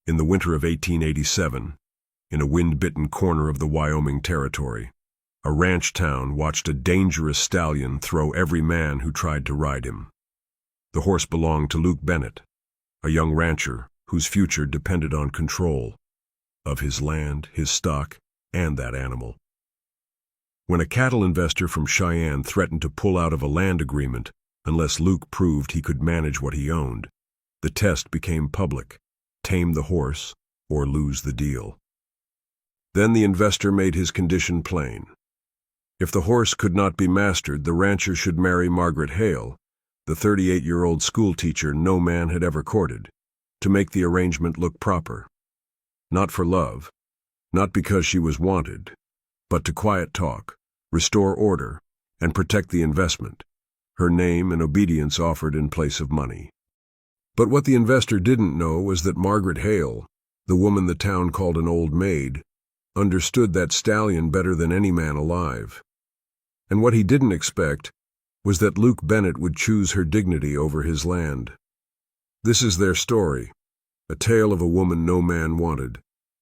In the winter of 1887, in a wind-bitten corner of the Wyoming Territory, a ranch town watched a dangerous stallion throw every man who tried to ride him. The horse belonged to Luke Bennett, a young rancher whose future depended on control of his land, his stock, and that animal. When a cattle investor from Cheyenne threatened to pull out of a land agreement unless Luke proved he could manage what he owned, the test became public: tame the horse or lose the deal. Then the investor made his condition plain. If the horse could not be mastered, the rancher should marry Margaret Hale, the 38-year-old schoolteacher no man had ever courted, to make the arrangement look proper. Not for love, not because she was wanted, but to quiet talk, restore order, and protect the investment, her name and obedience offered in place of money. But what the investor didn't know was that Margaret Hale, the woman the town called an old maid, understood that stallion better than any man alive. And what he didn't expect was that Luke Bennett would choose her dignity over his land. This is their story, a tale of a woman no man wanted,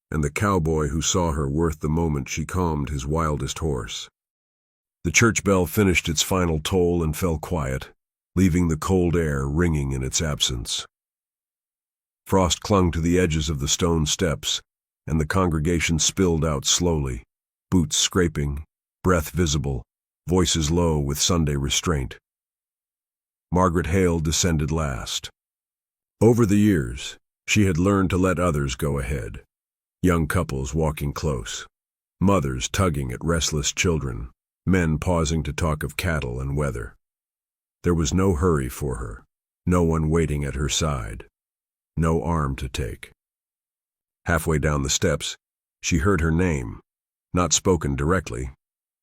and the cowboy who saw her worth the moment she calmed his wildest horse. The church bell finished its final toll and fell quiet, leaving the cold air ringing in its absence. Frost clung to the edges of the stone steps, and the congregation spilled out slowly, boots scraping, breath visible, voices low with Sunday restraint. Margaret Hale descended last. Over the years, she had learned to let others go ahead. Young couples walking close, mothers tugging at restless children, men pausing to talk of cattle and weather. There was no hurry for her, no one waiting at her side, no arm to take. Halfway down the steps, she heard her name, not spoken directly,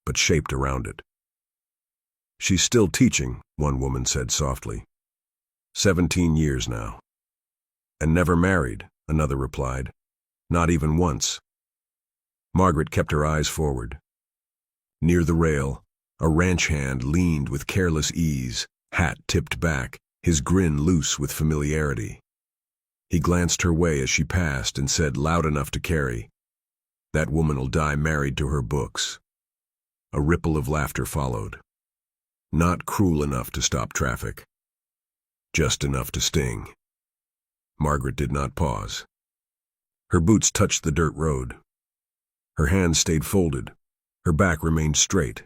but shaped around it. "She's still teaching," one woman said softly. 17 years now. "And never married," another replied. "Not even once." Margaret kept her eyes forward. Near the rail, a ranch hand leaned with careless ease, hat tipped back, his grin loose with familiarity. He glanced her way as she passed and said loud enough to carry, "That woman'll die married to her books." A ripple of laughter followed. Not cruel enough to stop traffic, just enough to sting. Margaret did not pause. Her boots touched the dirt road. Her hands stayed folded. Her back remained straight.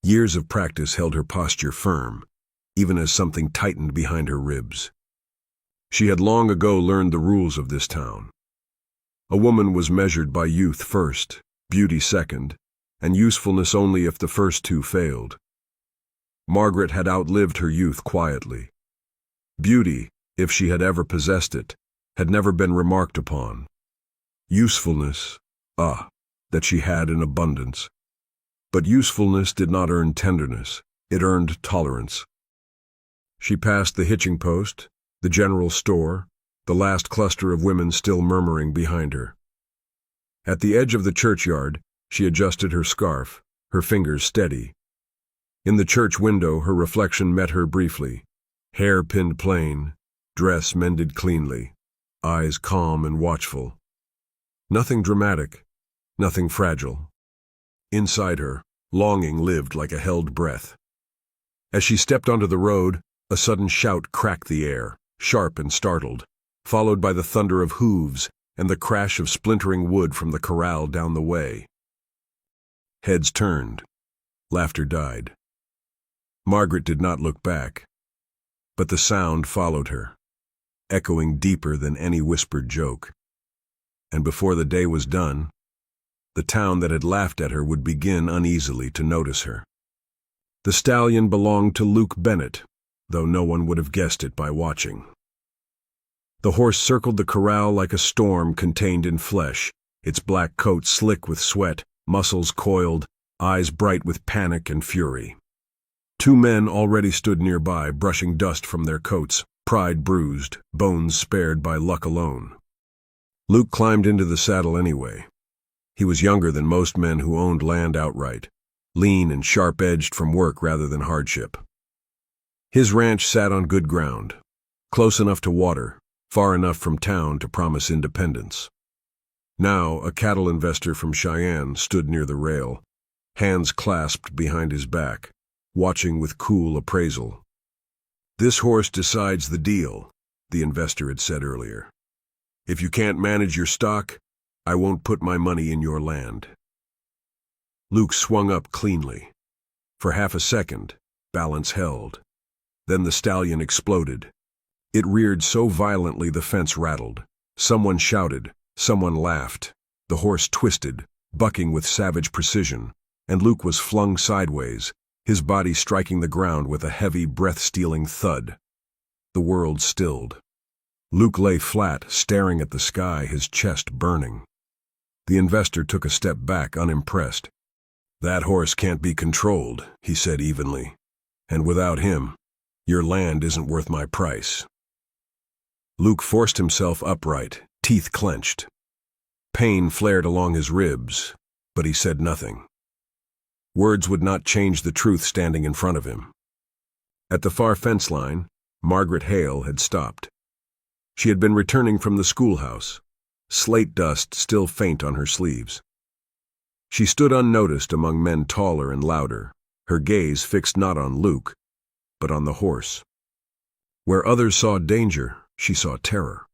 Years of practice held her posture firm, even as something tightened behind her ribs. She had long ago learned the rules of this town. A woman was measured by youth first, beauty second, and usefulness only if the first two failed. Margaret had outlived her youth quietly. Beauty, if she had ever possessed it, had never been remarked upon. Usefulness, that she had in abundance. But usefulness did not earn tenderness, it earned tolerance. She passed the hitching post, the general store, the last cluster of women still murmuring behind her. At the edge of the churchyard, she adjusted her scarf, her fingers steady. In the church window, her reflection met her briefly, hair pinned plain, dress mended cleanly, eyes calm and watchful. Nothing dramatic, nothing fragile. Inside her, longing lived like a held breath. As she stepped onto the road, a sudden shout cracked the air, sharp and startled, followed by the thunder of hooves and the crash of splintering wood from the corral down the way. Heads turned. Laughter died. Margaret did not look back, but the sound followed her, echoing deeper than any whispered joke. And before the day was done, the town that had laughed at her would begin uneasily to notice her. The stallion belonged to Luke Bennett, though no one would have guessed it by watching. The horse circled the corral like a storm contained in flesh, its black coat slick with sweat, muscles coiled, eyes bright with panic and fury. Two men already stood nearby, brushing dust from their coats, pride bruised, bones spared by luck alone. Luke climbed into the saddle anyway. He was younger than most men who owned land outright, lean and sharp-edged from work rather than hardship. His ranch sat on good ground, close enough to water, far enough from town to promise independence. Now, a cattle investor from Cheyenne stood near the rail, hands clasped behind his back, watching with cool appraisal. "This horse decides the deal," the investor had said earlier. "If you can't manage your stock, I won't put my money in your land." Luke swung up cleanly. For half a second, balance held. Then the stallion exploded. It reared so violently the fence rattled. Someone shouted, someone laughed. The horse twisted, bucking with savage precision, and Luke was flung sideways, his body striking the ground with a heavy, breath-stealing thud. The world stilled. Luke lay flat, staring at the sky, his chest burning. The investor took a step back, unimpressed. "That horse can't be controlled," he said evenly. "And without him, your land isn't worth my price." Luke forced himself upright, teeth clenched. Pain flared along his ribs, but he said nothing. Words would not change the truth standing in front of him. At the far fence line, Margaret Hale had stopped. She had been returning from the schoolhouse, slate dust still faint on her sleeves. She stood unnoticed among men taller and louder, her gaze fixed not on Luke, but on the horse. Where others saw danger, she saw terror.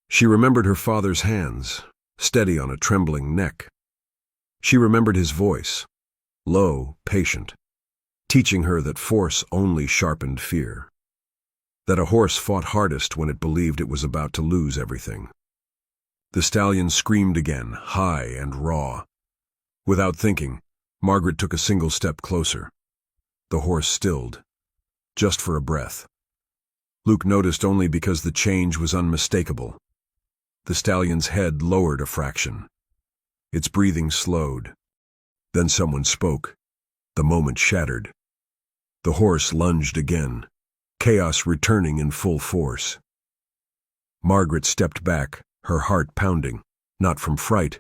She remembered her father's hands, steady on a trembling neck. She remembered his voice, low, patient, teaching her that force only sharpened fear, that a horse fought hardest when it believed it was about to lose everything. The stallion screamed again, high and raw. Without thinking, Margaret took a single step closer. The horse stilled, just for a breath. Luke noticed only because the change was unmistakable. The stallion's head lowered a fraction. Its breathing slowed. Then someone spoke. The moment shattered. The horse lunged again, chaos returning in full force. Margaret stepped back, her heart pounding, not from fright,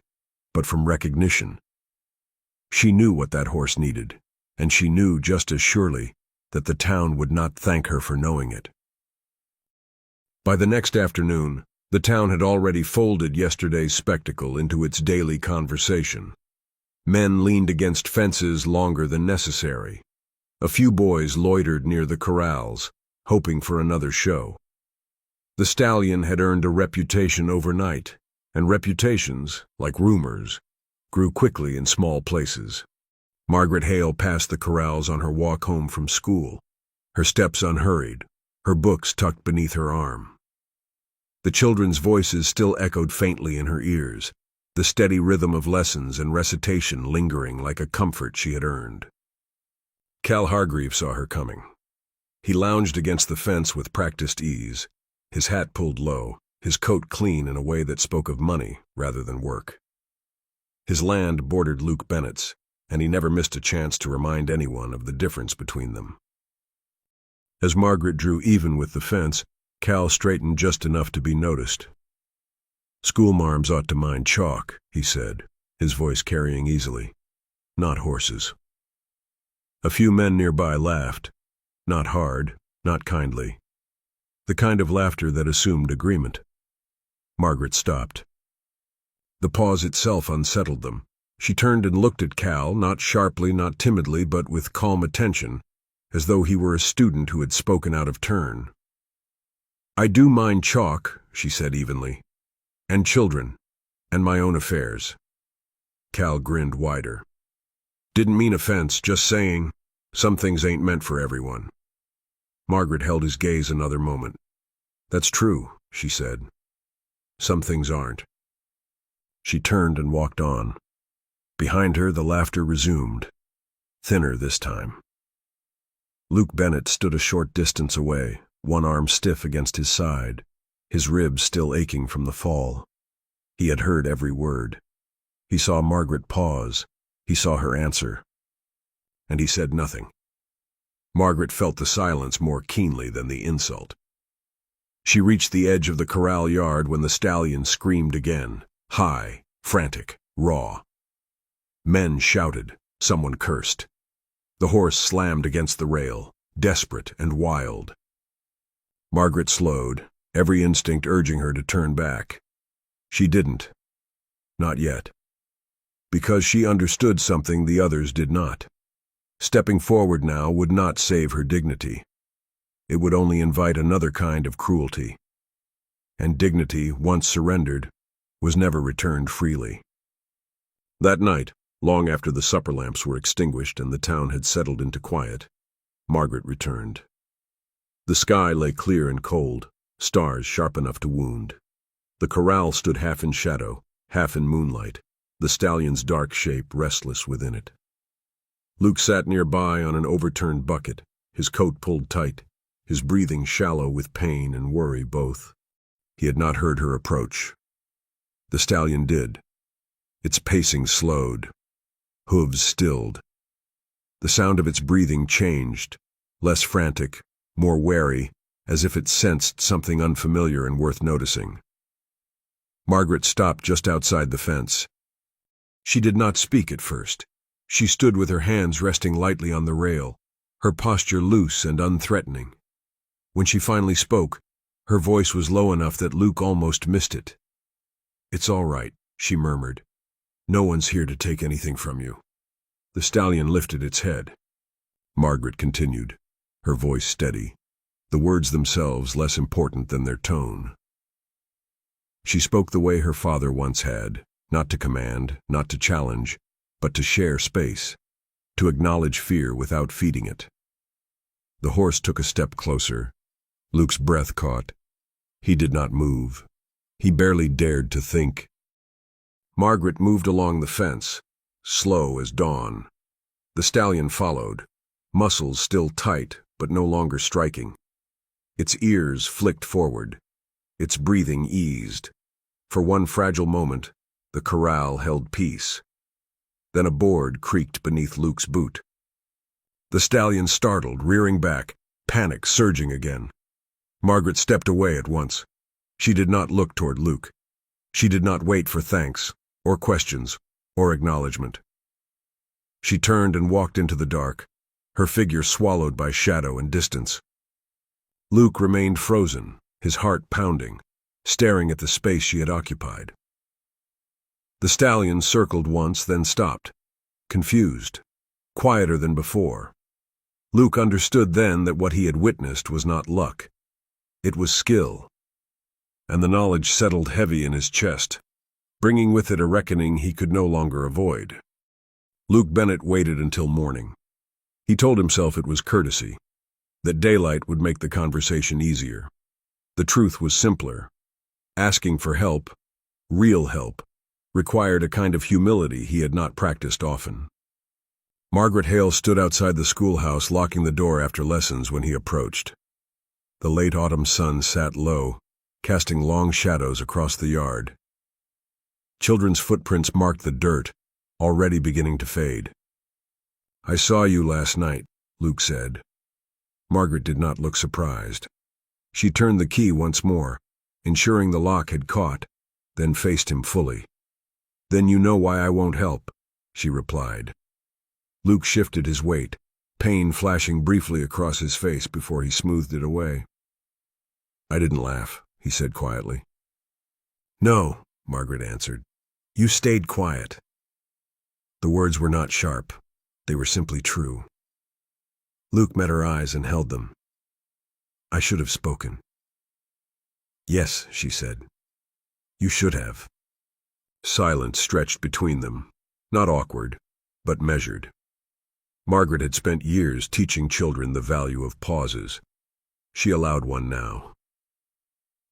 but from recognition. She knew what that horse needed, and she knew just as surely that the town would not thank her for knowing it. By the next afternoon, the town had already folded yesterday's spectacle into its daily conversation. Men leaned against fences longer than necessary. A few boys loitered near the corrals, hoping for another show. The stallion had earned a reputation overnight, and reputations, like rumors, grew quickly in small places. Margaret Hale passed the corrals on her walk home from school, her steps unhurried, her books tucked beneath her arm. The children's voices still echoed faintly in her ears, the steady rhythm of lessons and recitation lingering like a comfort she had earned. Cal Hargreave saw her coming. He lounged against the fence with practiced ease, his hat pulled low, his coat clean in a way that spoke of money rather than work. His land bordered Luke Bennett's, and he never missed a chance to remind anyone of the difference between them. As Margaret drew even with the fence, Cal straightened just enough to be noticed. "Schoolmarms ought to mind chalk," he said, his voice carrying easily. "Not horses." A few men nearby laughed, not hard, not kindly, the kind of laughter that assumed agreement. Margaret stopped. The pause itself unsettled them. She turned and looked at Cal, not sharply, not timidly, but with calm attention, as though he were a student who had spoken out of turn. "I do mind chalk," she said evenly, "and children, and my own affairs." Cal grinned wider. "Didn't mean offense, just saying, some things ain't meant for everyone." Margaret held his gaze another moment. "That's true," she said. "Some things aren't." She turned and walked on. Behind her, the laughter resumed, thinner this time. Luke Bennett stood a short distance away, one arm stiff against his side, his ribs still aching from the fall. He had heard every word. He saw Margaret pause. He saw her answer. And he said nothing. Margaret felt the silence more keenly than the insult. She reached the edge of the corral yard when the stallion screamed again, high, frantic, raw. Men shouted. Someone cursed. The horse slammed against the rail, desperate and wild. Margaret slowed, every instinct urging her to turn back. She didn't. Not yet. Because she understood something the others did not. Stepping forward now would not save her dignity. It would only invite another kind of cruelty. And dignity, once surrendered, was never returned freely. That night, long after the supper lamps were extinguished and the town had settled into quiet, Margaret returned. The sky lay clear and cold, stars sharp enough to wound. The corral stood half in shadow, half in moonlight, the stallion's dark shape restless within it. Luke sat nearby on an overturned bucket, his coat pulled tight, his breathing shallow with pain and worry both. He had not heard her approach. The stallion did. Its pacing slowed. Hooves stilled. The sound of its breathing changed, less frantic, more wary, as if it sensed something unfamiliar and worth noticing. Margaret stopped just outside the fence. She did not speak at first. She stood with her hands resting lightly on the rail, her posture loose and unthreatening. When she finally spoke, her voice was low enough that Luke almost missed it. "It's all right," she murmured. "No one's here to take anything from you." The stallion lifted its head. Margaret continued, her voice steady, the words themselves less important than their tone. She spoke the way her father once had, not to command, not to challenge, but to share space, to acknowledge fear without feeding it. The horse took a step closer. Luke's breath caught. He did not move. He barely dared to think. Margaret moved along the fence, slow as dawn. The stallion followed, muscles still tight but no longer striking. Its ears flicked forward. Its breathing eased. For one fragile moment, the corral held peace. Then a board creaked beneath Luke's boot. The stallion startled, rearing back, panic surging again. Margaret stepped away at once. She did not look toward Luke. She did not wait for thanks, or questions, or acknowledgement. She turned and walked into the dark, her figure swallowed by shadow and distance. Luke remained frozen, his heart pounding, staring at the space she had occupied. The stallion circled once, then stopped, confused, quieter than before. Luke understood then that what he had witnessed was not luck. It was skill. And the knowledge settled heavy in his chest, bringing with it a reckoning he could no longer avoid. Luke Bennett waited until morning. He told himself it was courtesy, that daylight would make the conversation easier. The truth was simpler. Asking for help, real help, required a kind of humility he had not practiced often. Margaret Hale stood outside the schoolhouse, locking the door after lessons when he approached. The late autumn sun sat low, casting long shadows across the yard. Children's footprints marked the dirt, already beginning to fade. "I saw you last night," Luke said. Margaret did not look surprised. She turned the key once more, ensuring the lock had caught, then faced him fully. "Then you know why I won't help," she replied. Luke shifted his weight, pain flashing briefly across his face before he smoothed it away. "I didn't laugh," he said quietly. "No," Margaret answered. "You stayed quiet." The words were not sharp. They were simply true. Luke met her eyes and held them. "I should have spoken." "Yes," she said. "You should have." Silence stretched between them, not awkward, but measured. Margaret had spent years teaching children the value of pauses. She allowed one now.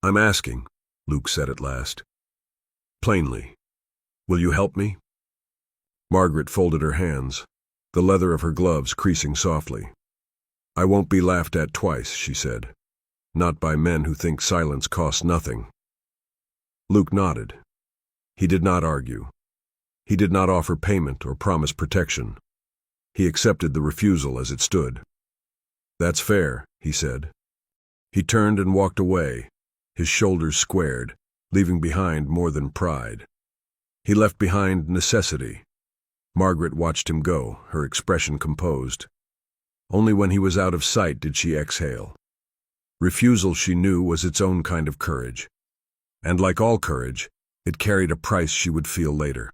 "I'm asking," Luke said at last. "Plainly, will you help me?" Margaret folded her hands, the leather of her gloves creasing softly. "I won't be laughed at twice," she said. "Not by men who think silence costs nothing." Luke nodded. He did not argue. He did not offer payment or promise protection. He accepted the refusal as it stood. "That's fair," he said. He turned and walked away, his shoulders squared, leaving behind more than pride. He left behind necessity. Margaret watched him go, her expression composed. Only when he was out of sight did she exhale. Refusal, she knew, was its own kind of courage. And like all courage, it carried a price she would feel later.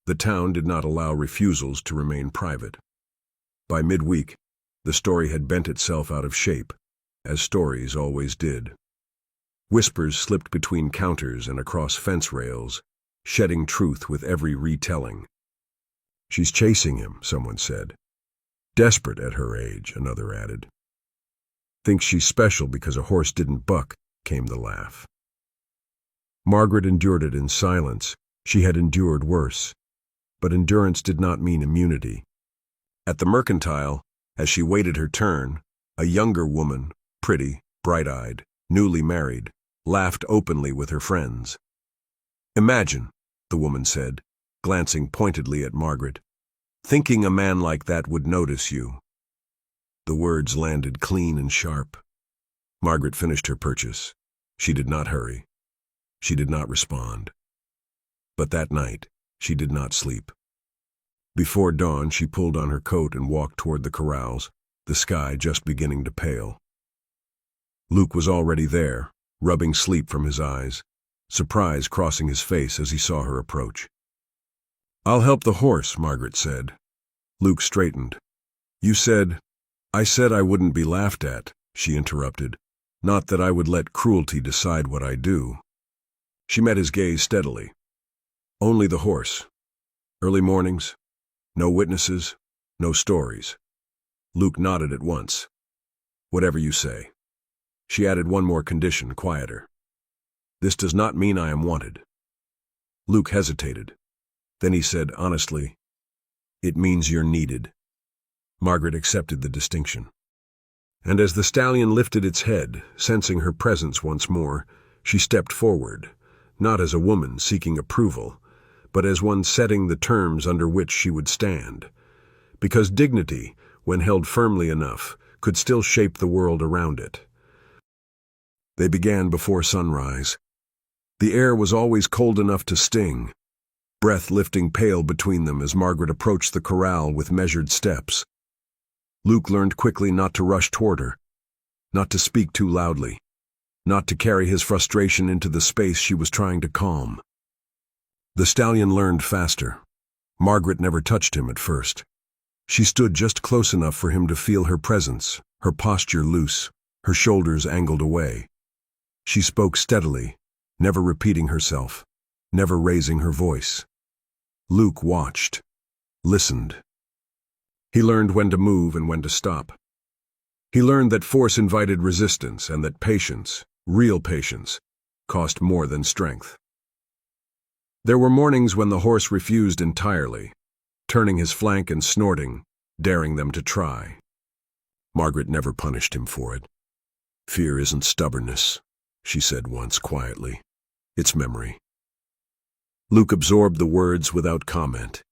The town did not allow refusals to remain private. By midweek, the story had bent itself out of shape, as stories always did. Whispers slipped between counters and across fence rails, shedding truth with every retelling. "She's chasing him," someone said. "Desperate at her age," another added. "Thinks she's special because a horse didn't buck," came the laugh. Margaret endured it in silence. She had endured worse. But endurance did not mean immunity. At the mercantile, as she waited her turn, a younger woman, pretty, bright-eyed, newly married, laughed openly with her friends. "Imagine," the woman said, glancing pointedly at Margaret, "thinking a man like that would notice you." The words landed clean and sharp. Margaret finished her purchase. She did not hurry. She did not respond. But that night, she did not sleep. Before dawn, she pulled on her coat and walked toward the corrals, the sky just beginning to pale. Luke was already there, rubbing sleep from his eyes, surprise crossing his face as he saw her approach. "I'll help the horse," Margaret said. Luke straightened. I said I wouldn't be laughed at," she interrupted. "Not that I would let cruelty decide what I do." She met his gaze steadily. "Only the horse. Early mornings. No witnesses. No stories." Luke nodded at once. "Whatever you say." She added one more condition, quieter. "This does not mean I am wanted." Luke hesitated. Then he said honestly, "It means you're needed." Margaret accepted the distinction. And as the stallion lifted its head, sensing her presence once more, she stepped forward, not as a woman seeking approval, but as one setting the terms under which she would stand. Because dignity, when held firmly enough, could still shape the world around it. They began before sunrise. The air was always cold enough to sting, breath lifting pale between them as Margaret approached the corral with measured steps. Luke learned quickly not to rush toward her, not to speak too loudly, not to carry his frustration into the space she was trying to calm. The stallion learned faster. Margaret never touched him at first. She stood just close enough for him to feel her presence, her posture loose, her shoulders angled away. She spoke steadily, never repeating herself, never raising her voice. Luke watched, listened. He learned when to move and when to stop. He learned that force invited resistance and that patience, real patience, cost more than strength. There were mornings when the horse refused entirely, turning his flank and snorting, daring them to try. Margaret never punished him for it. "Fear isn't stubbornness," she said once quietly. "It's memory." Luke absorbed the words without comment.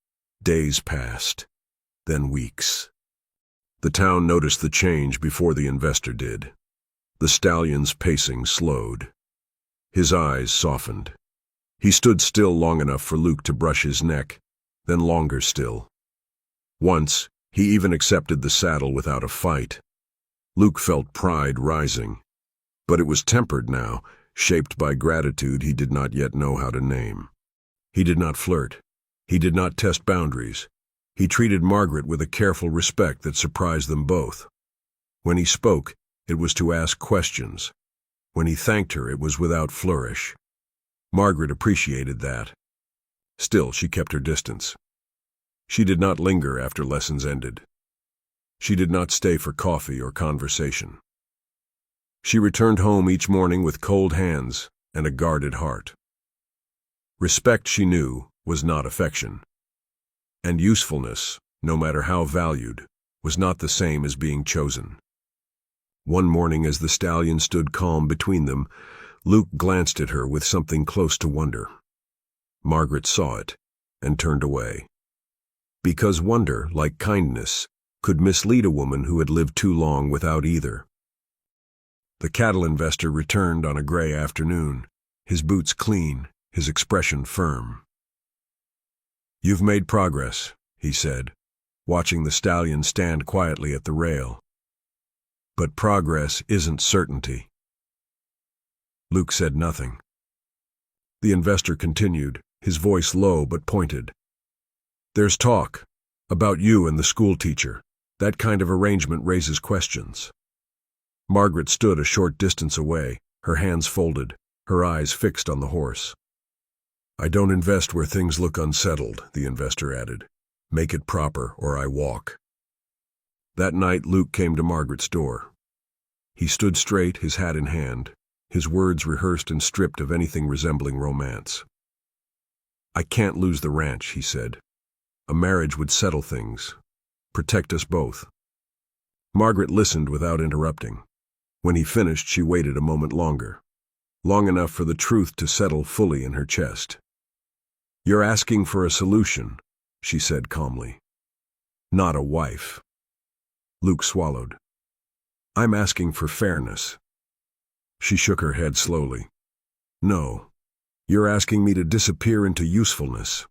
Days passed. Then weeks. The town noticed the change before the investor did. The stallion's pacing slowed. His eyes softened. He stood still long enough for Luke to brush his neck, then longer still. Once, he even accepted the saddle without a fight. Luke felt pride rising, but it was tempered now, shaped by gratitude he did not yet know how to name. He did not flirt. He did not test boundaries. He treated Margaret with a careful respect that surprised them both. When he spoke, it was to ask questions. When he thanked her, it was without flourish. Margaret appreciated that. Still, she kept her distance. She did not linger after lessons ended. She did not stay for coffee or conversation. She returned home each morning with cold hands and a guarded heart. Respect, she knew, was not affection. And usefulness, no matter how valued, was not the same as being chosen. One morning as the stallion stood calm between them, Luke glanced at her with something close to wonder. Margaret saw it and turned away. Because wonder, like kindness, could mislead a woman who had lived too long without either. The cattle investor returned on a gray afternoon, his boots clean, his expression firm. "You've made progress," he said, watching the stallion stand quietly at the rail. But progress isn't certainty. Luke said nothing. The investor continued, his voice low but pointed. There's talk about you and the schoolteacher. That kind of arrangement raises questions. Margaret stood a short distance away, her hands folded, her eyes fixed on the horse. I don't invest where things look unsettled, the investor added. Make it proper, or I walk. That night, Luke came to Margaret's door. He stood straight, his hat in hand, his words rehearsed and stripped of anything resembling romance. I can't lose the ranch, he said. A marriage would settle things, protect us both. Margaret listened without interrupting. When he finished, she waited a moment longer, long enough for the truth to settle fully in her chest. You're asking for a solution, she said calmly. Not a wife. Luke swallowed. I'm asking for fairness. She shook her head slowly. No, you're asking me to disappear into usefulness.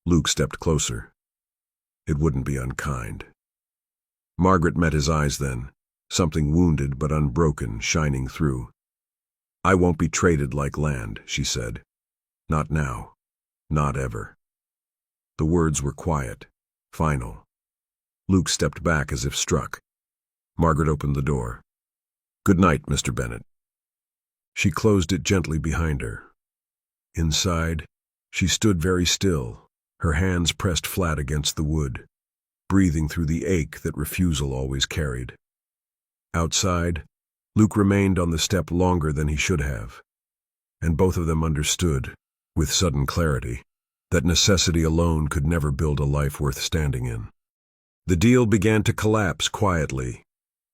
Luke stepped closer. It wouldn't be unkind. Margaret met his eyes then, something wounded but unbroken shining through. I won't be traded like land, she said. Not now. Not ever. The words were quiet, final. Luke stepped back as if struck. Margaret opened the door. Good night, Mr. Bennett. She closed it gently behind her. Inside, she stood very still, her hands pressed flat against the wood, breathing through the ache that refusal always carried. Outside, Luke remained on the step longer than he should have, and both of them understood, with sudden clarity, that necessity alone could never build a life worth standing in. The deal began to collapse quietly.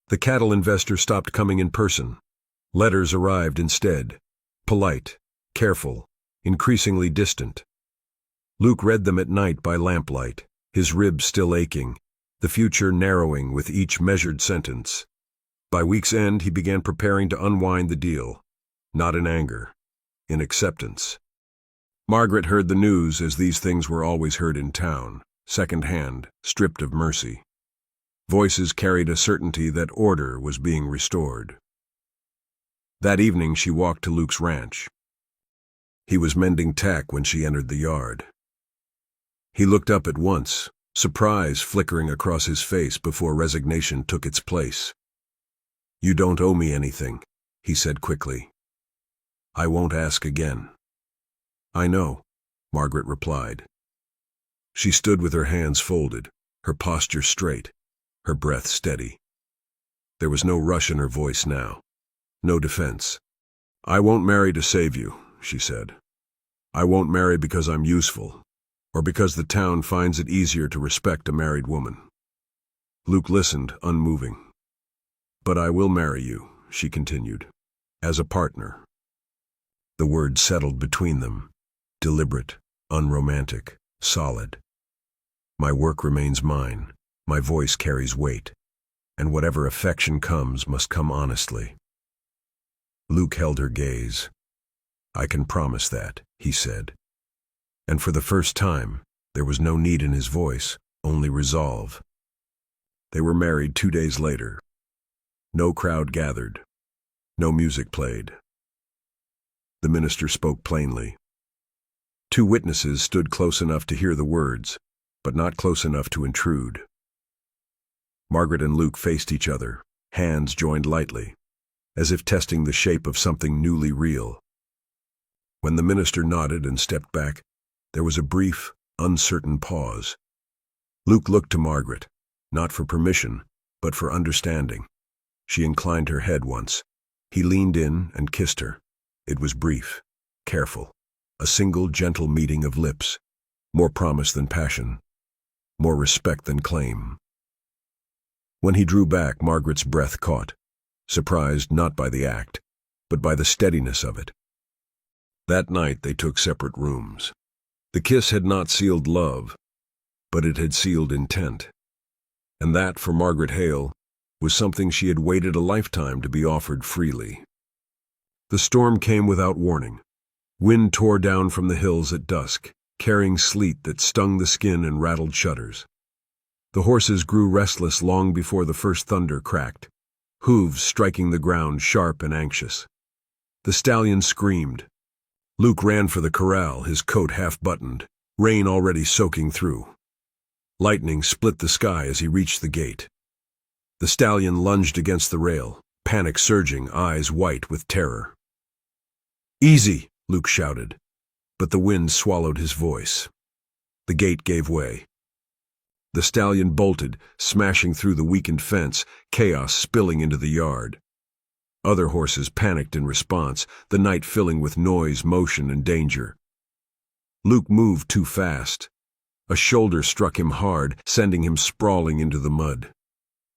The cattle investor stopped coming in person. Letters arrived instead, polite, careful, increasingly distant. Luke read them at night by lamplight, his ribs still aching, the future narrowing with each measured sentence. By week's end, he began preparing to unwind the deal, not in anger, in acceptance. Margaret heard the news as these things were always heard in town, second-hand, stripped of mercy. Voices carried a certainty that order was being restored. That evening she walked to Luke's ranch. He was mending tack when she entered the yard. He looked up at once, surprise flickering across his face before resignation took its place. You don't owe me anything, he said quickly. I won't ask again. I know, Margaret replied. She stood with her hands folded, her posture straight, her breath steady. There was no rush in her voice now, no defense. I won't marry to save you, she said. I won't marry because I'm useful, or because the town finds it easier to respect a married woman. Luke listened, unmoving. But I will marry you, she continued, as a partner. The words settled between them, deliberate, unromantic, solid. My work remains mine, my voice carries weight, and whatever affection comes must come honestly. Luke held her gaze. I can promise that, he said. And for the first time, there was no need in his voice, only resolve. They were married 2 days later. No crowd gathered. No music played. The minister spoke plainly. 2 witnesses stood close enough to hear the words, but not close enough to intrude. Margaret and Luke faced each other, hands joined lightly, as if testing the shape of something newly real. When the minister nodded and stepped back, there was a brief, uncertain pause. Luke looked to Margaret, not for permission, but for understanding. She inclined her head once. He leaned in and kissed her. It was brief, careful, a single gentle meeting of lips, more promise than passion, more respect than claim. When he drew back, Margaret's breath caught, surprised not by the act, but by the steadiness of it. That night they took separate rooms. The kiss had not sealed love, but it had sealed intent. And that, for Margaret Hale, was something she had waited a lifetime to be offered freely. The storm came without warning. Wind tore down from the hills at dusk, carrying sleet that stung the skin and rattled shutters. The horses grew restless long before the first thunder cracked, hooves striking the ground sharp and anxious. The stallion screamed. Luke ran for the corral, his coat half-buttoned, rain already soaking through. Lightning split the sky as he reached the gate. The stallion lunged against the rail, panic surging, eyes white with terror. "Easy!" Luke shouted, but the wind swallowed his voice. The gate gave way. The stallion bolted, smashing through the weakened fence, chaos spilling into the yard. Other horses panicked in response, the night filling with noise, motion, and danger. Luke moved too fast. A shoulder struck him hard, sending him sprawling into the mud.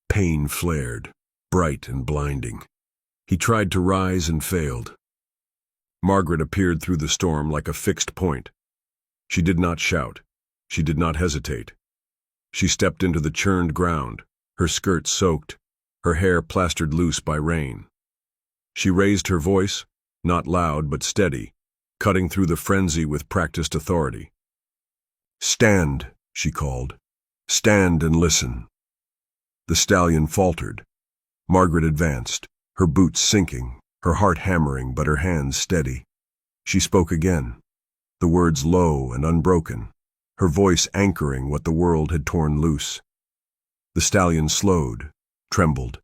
Pain flared, bright and blinding. He tried to rise and failed. Margaret appeared through the storm like a fixed point. She did not shout. She did not hesitate. She stepped into the churned ground, her skirt soaked, her hair plastered loose by rain. She raised her voice, not loud but steady, cutting through the frenzy with practiced authority. "Stand," she called. "Stand and listen." The stallion faltered. Margaret advanced, her boots sinking, her heart hammering but her hands steady. She spoke again, the words low and unbroken, her voice anchoring what the world had torn loose. The stallion slowed, trembled,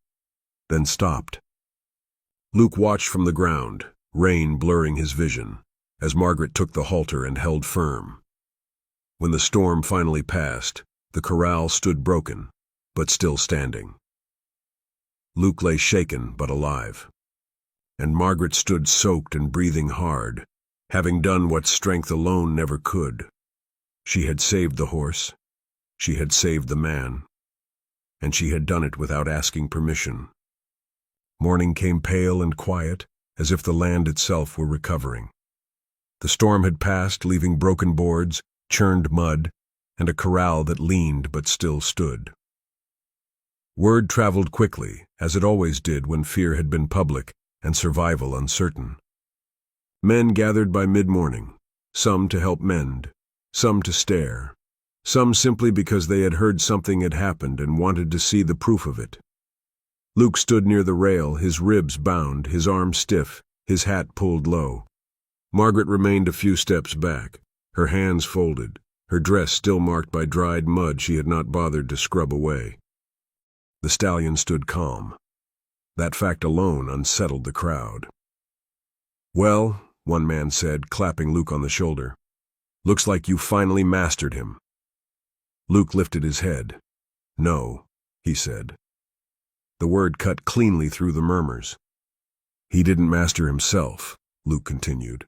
then stopped. Luke watched from the ground, rain blurring his vision, as Margaret took the halter and held firm. When the storm finally passed, the corral stood broken, but still standing. Luke lay shaken but alive, and Margaret stood soaked and breathing hard, having done what strength alone never could. She had saved the horse, she had saved the man, and she had done it without asking permission. Morning came pale and quiet, as if the land itself were recovering. The storm had passed, leaving broken boards, churned mud, and a corral that leaned but still stood. Word traveled quickly, as it always did when fear had been public and survival uncertain. Men gathered by mid-morning, some to help mend, some to stare, some simply because they had heard something had happened and wanted to see the proof of it. Luke stood near the rail, his ribs bound, his arms stiff, his hat pulled low. Margaret remained a few steps back, her hands folded, her dress still marked by dried mud she had not bothered to scrub away. The stallion stood calm. That fact alone unsettled the crowd. "Well," one man said, clapping Luke on the shoulder, "looks like you finally mastered him." Luke lifted his head. "No," he said. The word cut cleanly through the murmurs. "He didn't master himself," Luke continued.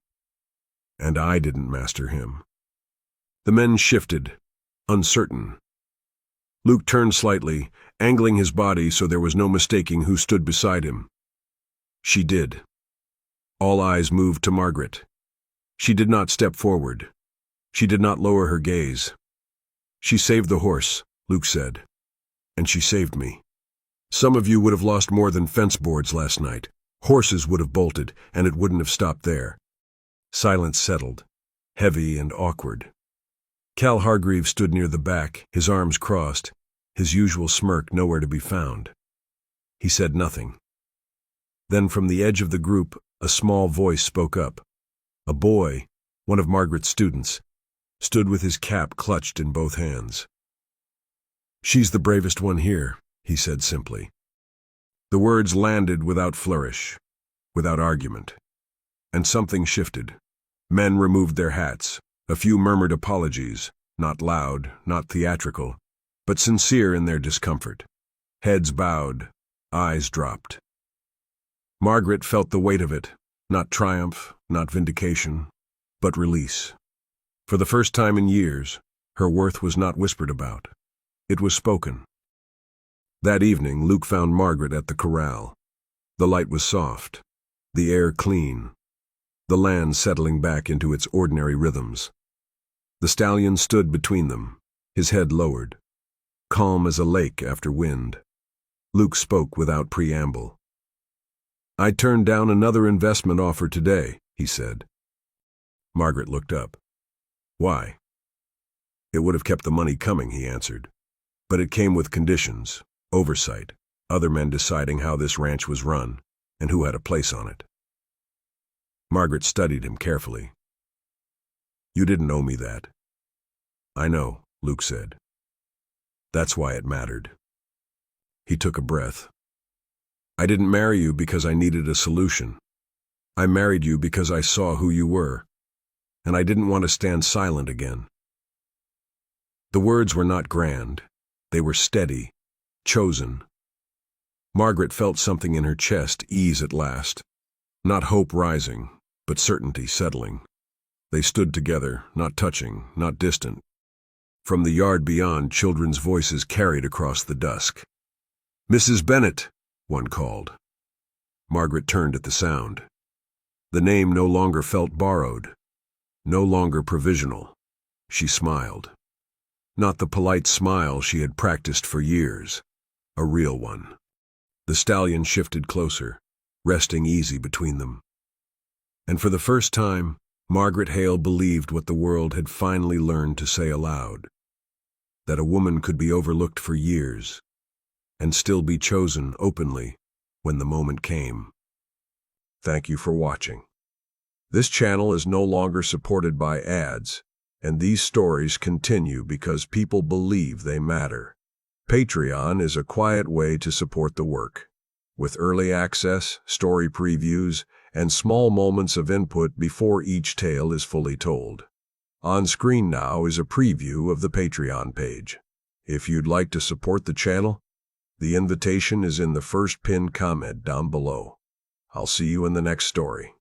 "And I didn't master him." The men shifted, uncertain. Luke turned slightly, angling his body so there was no mistaking who stood beside him. She did. All eyes moved to Margaret. She did not step forward. She did not lower her gaze. "She saved the horse," Luke said. "And she saved me. Some of you would have lost more than fence boards last night. Horses would have bolted, and it wouldn't have stopped there." Silence settled, heavy and awkward. Cal Hargreaves stood near the back, his arms crossed, his usual smirk nowhere to be found. He said nothing. Then from the edge of the group, a small voice spoke up. A boy, one of Margaret's students, stood with his cap clutched in both hands. "She's the bravest one here," he said simply. The words landed without flourish, without argument. And something shifted. Men removed their hats. A few murmured apologies, not loud, not theatrical, but sincere in their discomfort. Heads bowed, eyes dropped. Margaret felt the weight of it, not triumph, not vindication, but release. For the first time in years, her worth was not whispered about. It was spoken. That evening, Luke found Margaret at the corral. The light was soft, the air clean, the land settling back into its ordinary rhythms. The stallion stood between them, his head lowered, calm as a lake after wind. Luke spoke without preamble. "I turned down another investment offer today," he said. Margaret looked up. "Why?" "It would have kept the money coming," he answered. "But it came with conditions, oversight, other men deciding how this ranch was run and who had a place on it. Margaret studied him carefully. "You didn't owe me that." "I know," Luke said. "That's why it mattered." He took a breath. "I didn't marry you because I needed a solution. I married you because I saw who you were, and I didn't want to stand silent again." The words were not grand. They were steady, chosen. Margaret felt something in her chest ease at last. Not hope rising, but certainty settling. They stood together, not touching, not distant. From the yard beyond, children's voices carried across the dusk. "Mrs. Bennett," one called. Margaret turned at the sound. The name no longer felt borrowed, no longer provisional. She smiled. Not the polite smile she had practiced for years, a real one. The stallion shifted closer, resting easy between them. And for the first time, Margaret Hale believed what the world had finally learned to say aloud, that a woman could be overlooked for years and still be chosen openly when the moment came. Thank you for watching. This channel is no longer supported by ads, and these stories continue because people believe they matter. Patreon is a quiet way to support the work, with early access, story previews, and small moments of input before each tale is fully told. On screen now is a preview of the Patreon page. If you'd like to support the channel, the invitation is in the first pinned comment down below. I'll see you in the next story.